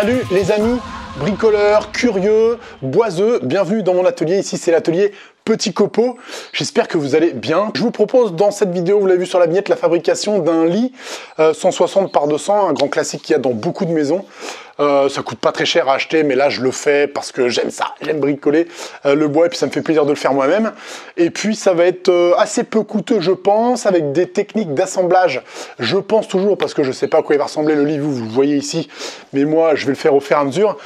Salut les amis, bricoleurs, curieux, boiseux, bienvenue dans mon atelier. Ici c'est l'atelier Petit Copeau. J'espère que vous allez bien. Je vous propose dans cette vidéo, vous l'avez vu sur la vignette, la fabrication d'un lit 160 par 200, un grand classique qu'il y a dans beaucoup de maisons. Ça coûte pas très cher à acheter, mais là je le fais parce que j'aime ça, j'aime bricoler le bois et puis ça me fait plaisir de le faire moi-même. Et puis ça va être assez peu coûteux je pense, avec des techniques d'assemblage, je pense toujours, parce que je sais pas à quoi il va ressembler le lit, vous le voyez ici, mais moi je vais le faire au fur et à mesure.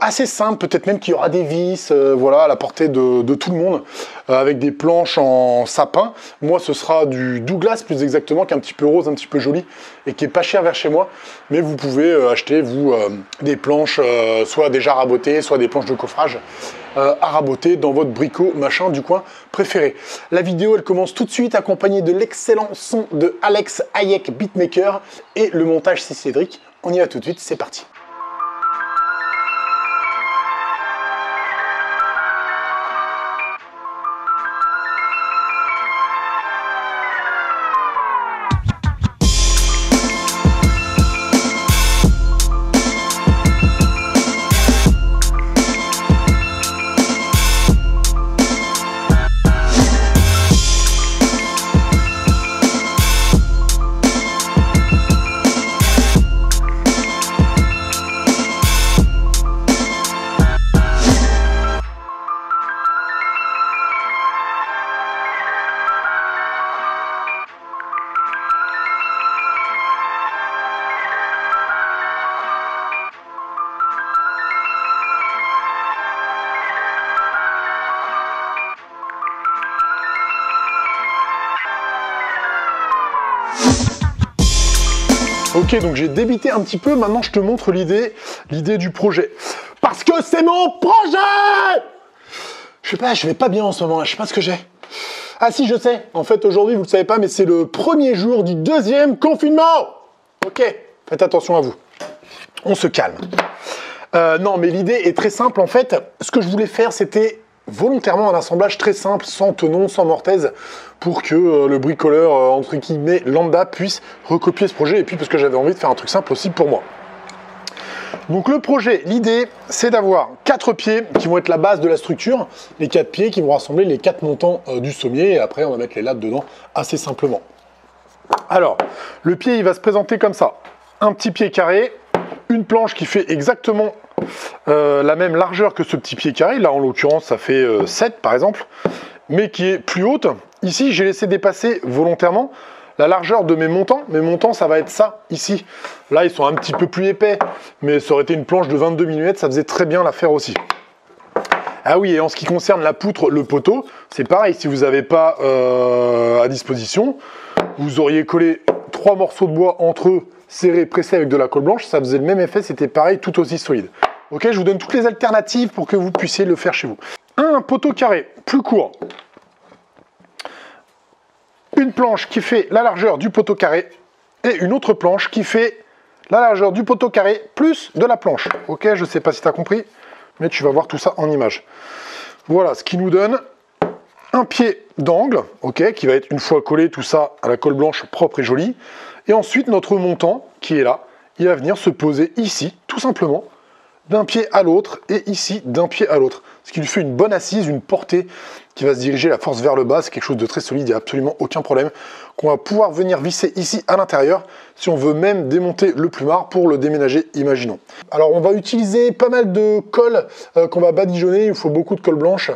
Assez simple, peut-être même qu'il y aura des vis, voilà, à la portée de tout le monde, avec des planches en sapin. Moi ce sera du Douglas plus exactement, qui est un petit peu rose, un petit peu joli et qui est pas cher vers chez moi, mais vous pouvez acheter vous des planches soit déjà rabotées, soit des planches de coffrage à raboter dans votre bricot machin du coin préféré. La vidéo elle commence tout de suite, accompagnée de l'excellent son de Alex Hayek Beatmaker et le montage c'est Cédric. On y va tout de suite, c'est parti. Ok, donc j'ai débité un petit peu, maintenant je te montre l'idée du projet. Parce que c'est mon projet! Je sais pas, je vais pas bien en ce moment, je sais pas ce que j'ai. Ah si, je sais, en fait aujourd'hui, vous le savez pas, mais c'est le premier jour du deuxième confinement! Ok, faites attention à vous. On se calme. Non, mais l'idée est très simple, en fait, ce que je voulais faire, c'était volontairement un assemblage très simple, sans tenon, sans mortaise, pour que le bricoleur, entre guillemets, lambda, puisse recopier ce projet, et puis parce que j'avais envie de faire un truc simple aussi pour moi. Donc le projet, l'idée, c'est d'avoir 4 pieds qui vont être la base de la structure, les 4 pieds qui vont rassembler les 4 montants du sommier, et après on va mettre les lattes dedans assez simplement. Alors, le pied, il va se présenter comme ça. Un petit pied carré, une planche qui fait exactement la même largeur que ce petit pied carré, là en l'occurrence ça fait 7 par exemple, mais qui est plus haute. Ici j'ai laissé dépasser volontairement la largeur de mes montants. Mes montants ça va être ça ici. Là ils sont un petit peu plus épais, mais ça aurait été une planche de 22 mm, ça faisait très bien l'affaire aussi. Ah oui, et en ce qui concerne la poutre, le poteau, c'est pareil, si vous n'avez pas à disposition, vous auriez collé 3 morceaux de bois entre eux, serrés, pressés avec de la colle blanche, ça faisait le même effet, c'était pareil, tout aussi solide. Ok, je vous donne toutes les alternatives pour que vous puissiez le faire chez vous. Un poteau carré, plus court. Une planche qui fait la largeur du poteau carré et une autre planche qui fait la largeur du poteau carré plus de la planche. Ok, je ne sais pas si tu as compris, mais tu vas voir tout ça en image. Voilà, ce qui nous donne un pied d'angle, ok, qui va être une fois collé tout ça à la colle blanche propre et jolie. Et ensuite, notre montant qui est là, il va venir se poser ici, tout simplement, d'un pied à l'autre et ici d'un pied à l'autre. Ce qui lui fait une bonne assise, une portée qui va se diriger la force vers le bas. C'est quelque chose de très solide, il n'y a absolument aucun problème. Qu'on va pouvoir venir visser ici à l'intérieur si on veut même démonter le plumard pour le déménager, imaginons. Alors on va utiliser pas mal de colle qu'on va badigeonner, il faut beaucoup de colle blanche.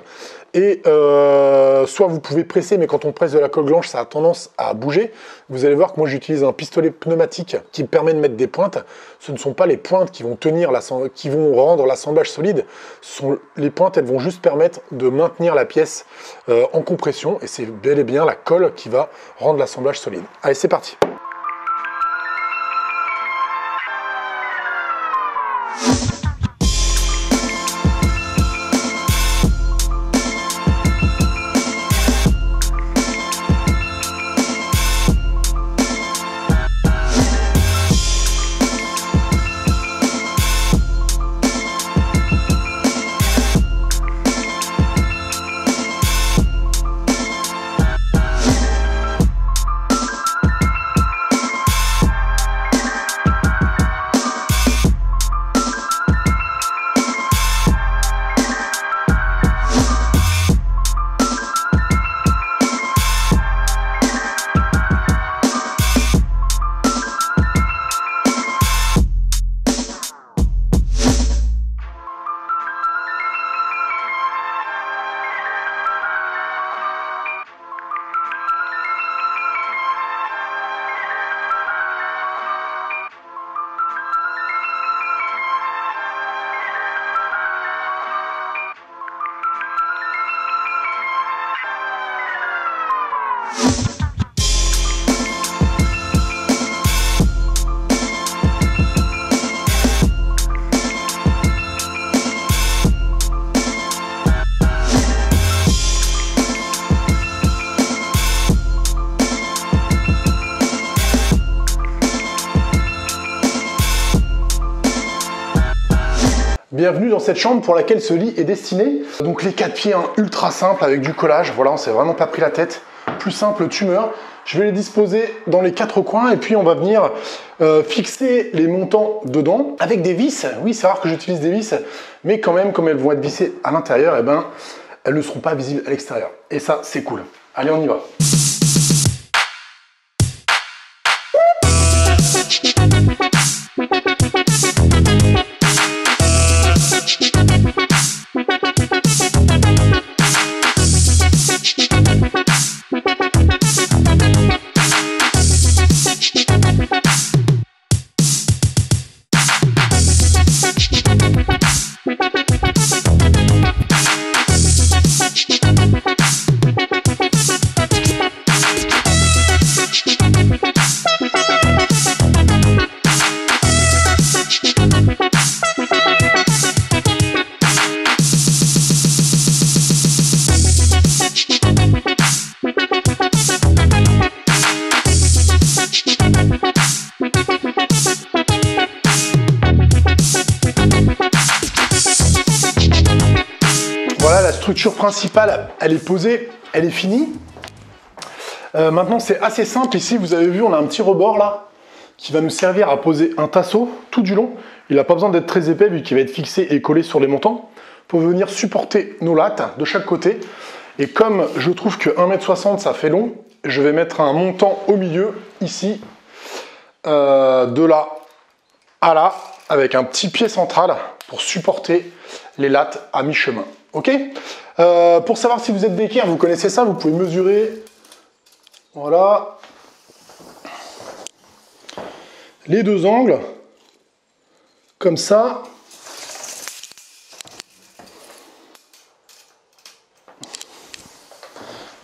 Et soit vous pouvez presser, mais quand on presse de la colle blanche, ça a tendance à bouger. Vous allez voir que moi j'utilise un pistolet pneumatique qui me permet de mettre des pointes. Ce ne sont pas les pointes qui vont tenir, qui vont rendre l'assemblage solide. Les pointes, elles vont juste permettre de maintenir la pièce en compression. Et c'est bel et bien la colle qui va rendre l'assemblage solide. Allez, c'est parti. Bienvenue dans cette chambre pour laquelle ce lit est destiné. Donc les 4 pieds, ultra simple avec du collage. Voilà, on s'est vraiment pas pris la tête. Plus simple, tumeur. Je vais les disposer dans les 4 coins et puis on va venir fixer les montants dedans avec des vis. Oui, c'est rare que j'utilise des vis, mais quand même, comme elles vont être vissées à l'intérieur, eh ben, elles ne seront pas visibles à l'extérieur. Et ça, c'est cool. Allez, on y va. Voilà, la structure principale, elle est posée, elle est finie. Maintenant, c'est assez simple. Ici, vous avez vu, on a un petit rebord là qui va nous servir à poser un tasseau tout du long. Il n'a pas besoin d'être très épais vu qu'il va être fixé et collé sur les montants pour venir supporter nos lattes de chaque côté. Et comme je trouve que 1,60 m ça fait long, je vais mettre un montant au milieu ici, de là à là, avec un petit pied central pour supporter les lattes à mi-chemin. Ok, pour savoir si vous êtes d'équerre, vous connaissez ça, vous pouvez mesurer, voilà, les deux angles, comme ça.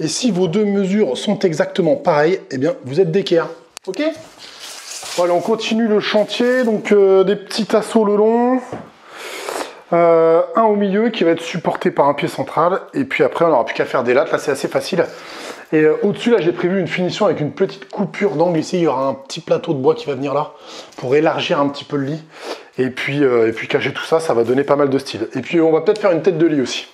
Et si vos deux mesures sont exactement pareilles, eh bien, vous êtes d'équerre. Ok. Voilà, on continue le chantier, donc des petits tasseaux le long. Un au milieu qui va être supporté par un pied central et puis après on n'aura plus qu'à faire des lattes. Là c'est assez facile et au-dessus là j'ai prévu une finition avec une petite coupure d'angle ici. Il y aura un petit plateau de bois qui va venir là pour élargir un petit peu le lit et puis cacher tout ça, ça va donner pas mal de style. Et puis on va peut-être faire une tête de lit aussi.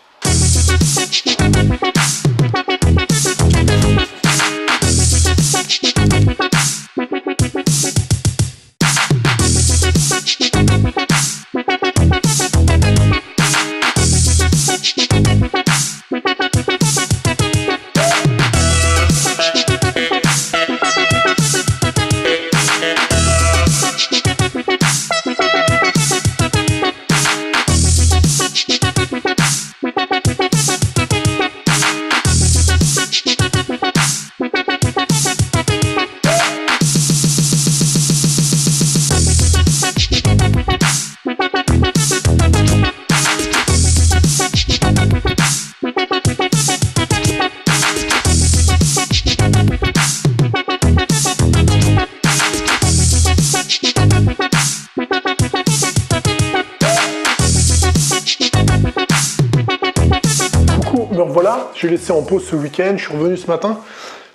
Voilà, j'ai laissé en pause ce week-end, je suis revenu ce matin,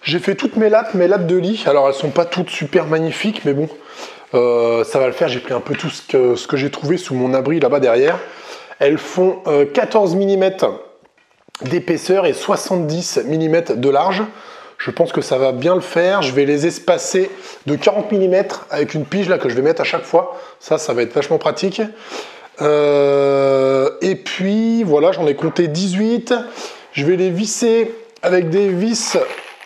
j'ai fait toutes mes lattes de lit. Alors elles sont pas toutes super magnifiques, mais bon, ça va le faire. J'ai pris un peu tout ce que j'ai trouvé sous mon abri là-bas derrière. Elles font 14 mm d'épaisseur et 70 mm de large. Je pense que ça va bien le faire. Je vais les espacer de 40 mm avec une pige là que je vais mettre à chaque fois. Ça va être vachement pratique. Et puis voilà, j'en ai compté 18. Je vais les visser avec des vis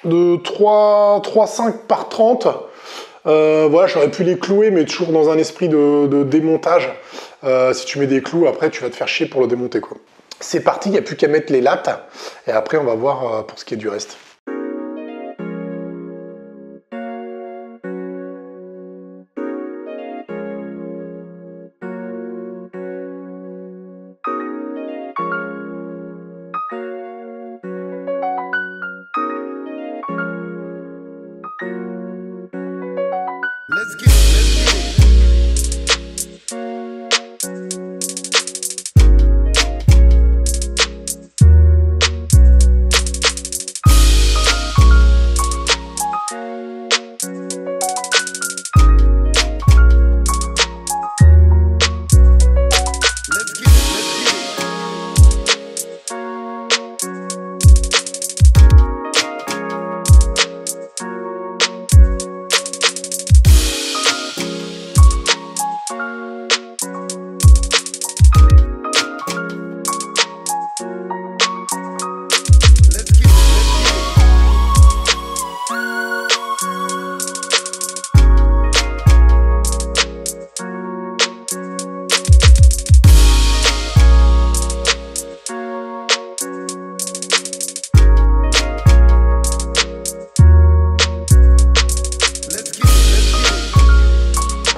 de 3,5 par 30. Voilà, j'aurais pu les clouer, mais toujours dans un esprit de démontage. Si tu mets des clous, après, tu vas te faire chier pour le démonter, quoi. C'est parti, il n'y a plus qu'à mettre les lattes. Et après, on va voir pour ce qui est du reste. Let's get it, let's get it.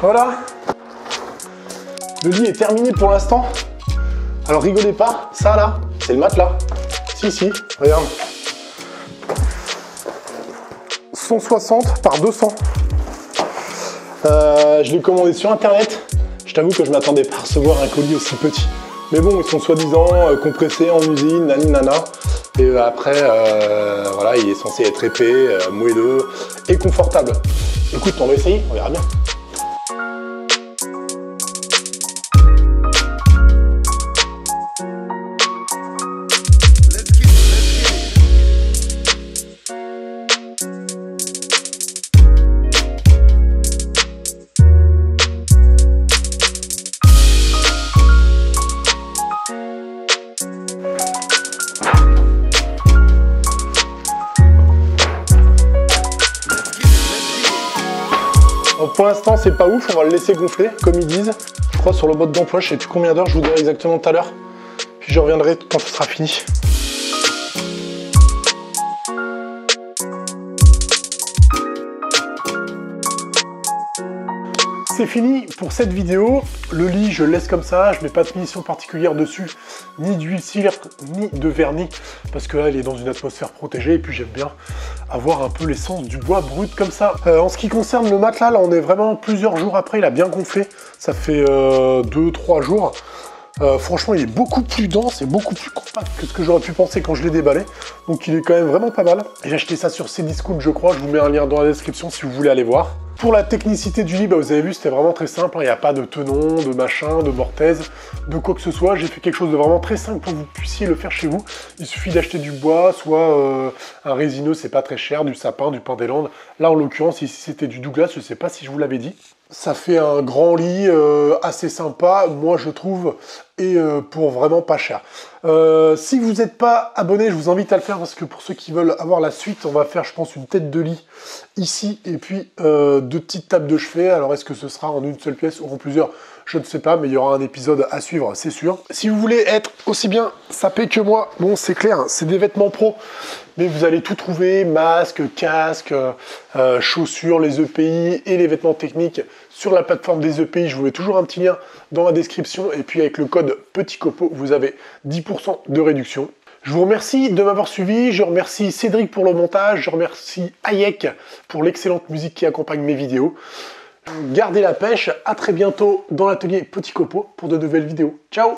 Voilà, le lit est terminé pour l'instant. Alors rigolez pas, ça là, c'est le matelas. Si, regarde. 160 par 200. Je l'ai commandé sur internet. Je t'avoue que je m'attendais pas à recevoir un colis aussi petit. Mais bon, ils sont soi-disant compressés en usine, nana. Et après, voilà, il est censé être épais, moelleux et confortable. Écoute, on va essayer, on verra bien. Donc pour l'instant c'est pas ouf, on va le laisser gonfler comme ils disent. Je crois sur le mode d'emploi, je sais plus combien d'heures, je vous dirai exactement tout à l'heure. Puis je reviendrai quand ce sera fini. C'est fini pour cette vidéo. Le lit, je le laisse comme ça. Je mets pas de finition particulière dessus, ni d'huile cire, ni de vernis, parce que là, il est dans une atmosphère protégée. Et puis, j'aime bien avoir un peu l'essence du bois brut comme ça. En ce qui concerne le matelas, là, on est vraiment plusieurs jours après. Il a bien gonflé. Ça fait 2-3 jours. Franchement, il est beaucoup plus dense et beaucoup plus compact que ce que j'aurais pu penser quand je l'ai déballé. Donc, il est quand même vraiment pas mal. J'ai acheté ça sur Cdiscount, je crois. Je vous mets un lien dans la description si vous voulez aller voir. Pour la technicité du lit, bah vous avez vu, c'était vraiment très simple. Il n'y a pas de tenon, de machin, de mortaise, de quoi que ce soit. J'ai fait quelque chose de vraiment très simple pour que vous puissiez le faire chez vous. Il suffit d'acheter du bois, soit un résineux, c'est pas très cher, du sapin, du pin des Landes. Là, en l'occurrence, ici, c'était du Douglas. Je ne sais pas si je vous l'avais dit. Ça fait un grand lit assez sympa, moi je trouve, et pour vraiment pas cher. Si vous n'êtes pas abonné, je vous invite à le faire parce que pour ceux qui veulent avoir la suite, on va faire je pense une tête de lit ici et puis 2 petites tables de chevet. Alors est-ce que ce sera en une seule pièce ou en plusieurs? Je ne sais pas, mais il y aura un épisode à suivre, c'est sûr. Si vous voulez être aussi bien sapé que moi, bon c'est clair, c'est des vêtements pro, mais vous allez tout trouver, masques, casques, chaussures, les EPI et les vêtements techniques sur la plateforme des EPI. Je vous mets toujours un petit lien dans la description et puis avec le code PETITCOPO, vous avez 10% de réduction. Je vous remercie de m'avoir suivi, je remercie Cédric pour le montage, je remercie Hayek pour l'excellente musique qui accompagne mes vidéos. Gardez la pêche, à très bientôt dans l'atelier Petit Copo pour de nouvelles vidéos. Ciao!